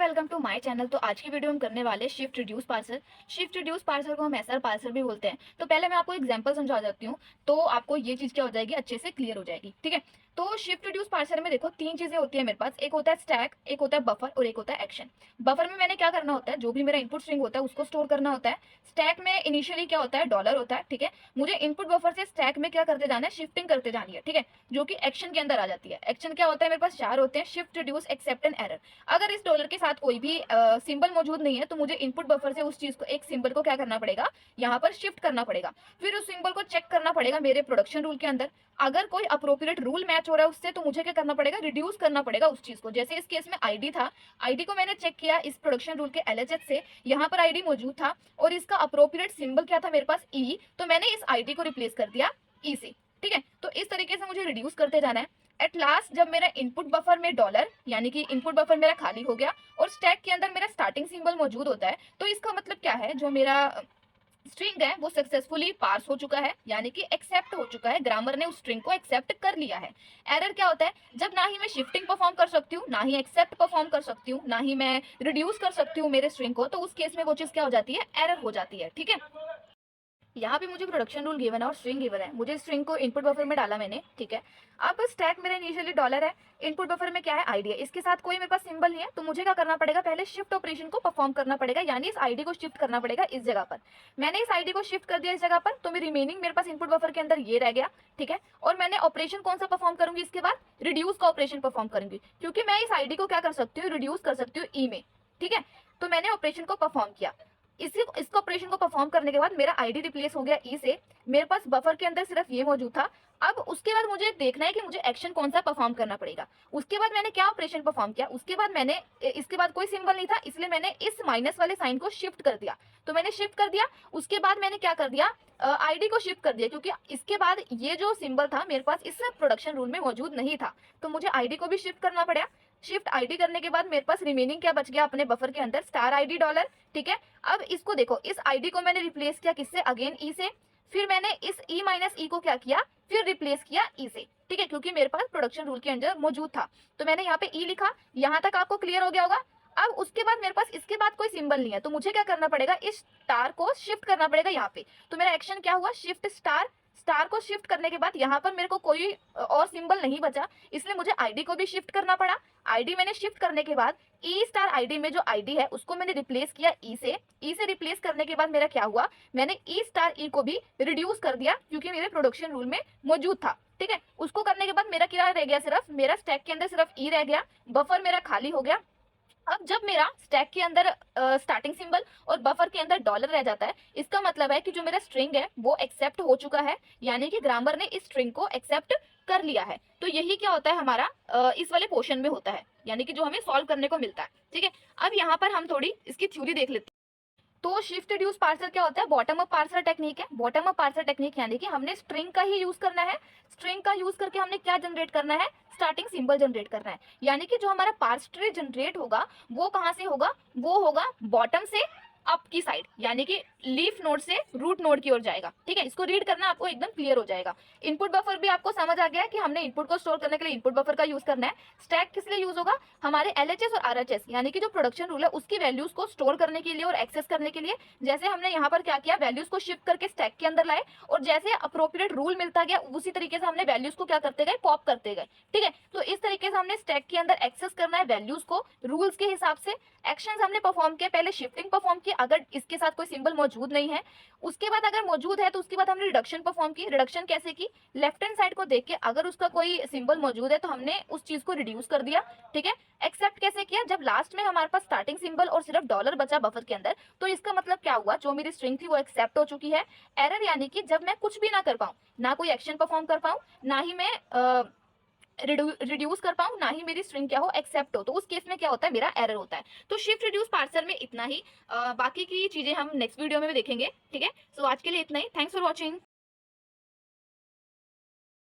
Welcome to my channel. तो आज की वीडियो हम करने वाले shift reduce parser. Shift reduce parser को हम एसआर पार्सर भी बोलते हैं। तो पहले मैं आपको एग्जांपल समझा देती हूँ, तो आपको ये चीज क्या हो जाएगी, अच्छे से क्लियर हो जाएगी। ठीक है, तो शिफ्ट रिड्यूस पार्सर में देखो तीन चीजें होती है मेरे पास। एक होता है स्टैक, एक होता है बफर और एक होता है एक्शन। बफर में मैंने क्या करना होता है, जो भी मेरा इनपुट स्ट्रिंग होता है उसको स्टोर करना होता है। स्टैक में इनिशियली क्या होता है, डॉलर होता है। ठीक है, मुझे इनपुट बफर से स्टैक में क्या करते जाना है, शिफ्टिंग करते जानी है। ठीक है, जो कि एक्शन के अंदर आ जाती है। एक्शन क्या होता है, मेरे पास चार होते हैं, shift reduce accept and error. अगर इस डॉलर के साथ कोई भी सिंबल मौजूद नहीं है तो मुझे इनपुट बफर से उस चीज को, एक सिंबल को क्या करना पड़ेगा, यहाँ पर शिफ्ट करना पड़ेगा। फिर उस सिंबल को चेक करना पड़ेगा मेरे प्रोडक्शन रूल के अंदर। अगर कोई अप्रोप्रिएट रूल मैच हो रहा है उससे, तो मुझे क्या करना पड़ेगा, रिड्यूस करना पड़ेगा उस चीज को। जैसे इस केस में आईडी था, आईडी को मैंने चेक किया इस प्रोडक्शन रूल के एलएचएस से, यहाँ पर आईडी मौजूद था और इसका अप्रोप्रिएट सिंबल क्या था मेरे पास, ई। तो मैंने इस आईडी को रिप्लेस कर दिया ई से। ठीक है, तो इस तरीके से मुझे रिड्यूस करते जाना है। एट लास्ट जब मेरा इनपुट बफर में डॉलर, यानी कि इनपुट बफर मेरा खाली हो गया और स्टैक के अंदर मेरा स्टार्टिंग सिंबल मौजूद होता है, तो इसका मतलब क्या है, जो मेरा स्ट्रिंग है वो सक्सेसफुली पार्स हो चुका है, यानी कि एक्सेप्ट हो चुका है। ग्रामर ने उस स्ट्रिंग को एक्सेप्ट कर लिया है। एरर क्या होता है, जब ना ही मैं शिफ्टिंग परफॉर्म कर सकती हूँ, ना ही एक्सेप्ट परफॉर्म कर सकती हूँ, ना ही मैं रिड्यूस कर सकती हूँ मेरे स्ट्रिंग को, तो उस केस में वो चीज क्या हो जाती है, एरर हो जाती है। ठीक है, यहाँ पे मुझे प्रोडक्शन रूल गिवन है और स्ट्रिंग गिवन है। मुझे स्ट्रिंग को इनपुट बफर में डाला मैंने। ठीक है, अब स्टैक मेरा इनिशियली डॉलर है, इनपुट बफर में क्या है, आईडी है। इसके साथ कोई मेरे पास सिंबल नहीं है, तो मुझे क्या करना पड़ेगा, पहले शिफ्ट ऑपरेशन को परफॉर्म करना पड़ेगा, यानी इस आईडी को शिफ्ट करना पड़ेगा इस जगह पर। मैंने इस आईडी को शिफ्ट कर दिया इस जगह पर, तो मेरी रिमेनिंग मेरे पास इनपुट बफर के अंदर ये रह गया। ठीक है, और मैंने ऑपरेशन कौन सा परफॉर्म करूंगी, इसके बाद रिड्यूस का ऑपरेशन परफॉर्म करूंगी, क्योंकि मैं इस आईडी को क्या कर सकती हूँ, रिड्यूस कर सकती हूँ ई में। ठीक है, तो मैंने ऑपरेशन को परफॉर्म किया। इस ऑपरेशन को परफॉर्म करने के बाद मेरा आईडी रिप्लेस हो गया ई से। मेरे पास बफर के अंदर सिर्फ ये मौजूद था। अब उसके बाद मुझे देखना है कि मुझे एक्शन कौन सा परफॉर्म करना पड़ेगा। उसके बाद मैंने क्या ऑपरेशन परफॉर्म किया, उसके बाद मैंने, इसके बाद कोई सिंबल नहीं था इसलिए मैंने इस माइनस वाले साइन को शिफ्ट कर दिया। तो मैंने शिफ्ट कर दिया, उसके बाद मैंने क्या कर दिया, आईडी को शिफ्ट कर दिया, क्योंकि इसके बाद ये जो सिंबल था मेरे पास इस प्रोडक्शन रूल में मौजूद नहीं था, तो मुझे आईडी को भी शिफ्ट करना पड़ा। शिफ्ट आईडी करने के बाद मेरे पास रिमेनिंग क्या बच गया अपने बफर के अंदर, स्टार आईडी डॉलर। ठीक है, अब इसको देखो, इस आईडी को मैंने रिप्लेस किया किससे, अगेन ई से। फिर मैंने इस ई माइनस ई को क्या किया, फिर रिप्लेस किया ई से। ठीक है, क्योंकि मेरे पास प्रोडक्शन रूल के अंदर मौजूद था, तो मैंने यहाँ पे ई लिखा। यहाँ तक आपको क्लियर हो गया होगा। अब उसके बाद मेरे पास इसके बाद कोई सिंबल नहीं है, तो मुझे क्या करना पड़ेगा, इस स्टार को शिफ्ट करना पड़ेगा यहाँ पे। तो मेरा एक्शन क्या हुआ, शिफ्ट स्टार। स्टार को शिफ्ट करने के बाद यहाँ पर मेरे को कोई और सिंबल नहीं बचा, इसलिए मुझे आईडी को भी शिफ्ट करना पड़ा। आईडी मैंने शिफ्ट करने के बाद ई स्टार आईडी में जो आईडी है उसको मैंने रिप्लेस किया ई से। ई से रिप्लेस करने के बाद मेरा क्या हुआ, मैंने ई स्टार ई को भी रिड्यूस कर दिया, क्योंकि मेरे प्रोडक्शन रूल में मौजूद था। ठीक है, उसको करने के बाद मेरा क्या रह गया, सिर्फ मेरा स्टैक के अंदर सिर्फ ई रह गया, बफर मेरा खाली हो गया। अब जब मेरा स्टैक के अंदर स्टार्टिंग सिंबल और बफर के अंदर डॉलर रह जाता है, इसका मतलब है कि जो मेरा स्ट्रिंग है वो एक्सेप्ट हो चुका है, यानी कि ग्रामर ने इस स्ट्रिंग को एक्सेप्ट कर लिया है। तो यही क्या होता है हमारा, इस वाले पोर्शन में होता है, यानी कि जो हमें सॉल्व करने को मिलता है। ठीक है, अब यहाँ पर हम थोड़ी इसकी थ्योरी देख लेते हैं। तो शिफ्ट रिड्यूस पार्सर क्या होता है, बॉटम अप पार्सर टेक्निक है। बॉटम अप पार्सर टेक्निक यानी कि हमने स्ट्रिंग का ही यूज करना है। स्ट्रिंग का यूज करके हमने क्या जनरेट करना है, स्टार्टिंग सिंबल जनरेट करना है। यानी कि जो हमारा पार्स ट्री जनरेट होगा वो कहाँ से होगा, वो होगा बॉटम से अप की साइड, यानी कि लीफ नोड से रूट नोड की ओर जाएगा। ठीक है, इसको रीड करना आपको एकदम क्लियर हो जाएगा। इनपुट बफर भी आपको समझ आ गया है कि हमने इनपुट को स्टोर करने के लिए इनपुट बफर का यूज करना है। स्टैक किस लिए यूज होगा, हमारे एलएचएस और आरएचएस यानी कि जो प्रोडक्शन रूल है उसकी वैल्यूज को स्टोर करने के लिए और एक्सेस करने के लिए। जैसे हमने यहाँ पर क्या किया, वैल्यूज को शिफ्ट करके स्टैक के अंदर लाए, और जैसे अप्रोप्रिएट रूल मिलता गया उसी तरीके से हमने वैल्यूज को क्या करते गए, पॉप करते गए। ठीक है, तो इस तरीके से हमने स्टैक के अंदर एक्सेस करना है वैल्यूज को रूल्स के हिसाब से। एक्शंस हमने परफॉर्म किया, पहले शिफ्टिंग परफॉर्म की, अगर इसके साथ कोई सिंबल मौजूद नहीं है। उसके बाद अगर मौजूद है तो उसके बाद हमने रिडक्शन परफॉर्म की। रिडक्शन कैसे की, लेफ्ट हैंड साइड को देख के अगर उसका कोई सिंबल मौजूद है तो हमने उस चीज को रिड्यूस कर दिया। ठीक है, एक्सेप्ट कैसे किया, जब लास्ट में हमारे पास स्टार्टिंग सिंबल और सिर्फ डॉलर बचा बफर के अंदर, तो इसका मतलब क्या हुआ, जो मेरी स्ट्रिंग थी वो एक्सेप्ट हो चुकी है। एरर यानी कि जब मैं कुछ भी ना कर पाऊं, ना कोई एक्शन परफॉर्म कर पाऊं, ना ही मैं रिड्यूस कर पाऊं, ना ही मेरी स्ट्रिंग क्या हो, एक्सेप्ट हो, तो उस केस में क्या होता है, मेरा एरर होता है। तो शिफ्ट रिड्यूस पार्सर में इतना ही। बाकी की चीजें हम नेक्स्ट वीडियो में भी देखेंगे। ठीक है, सो आज के लिए इतना ही। Thanks for watching.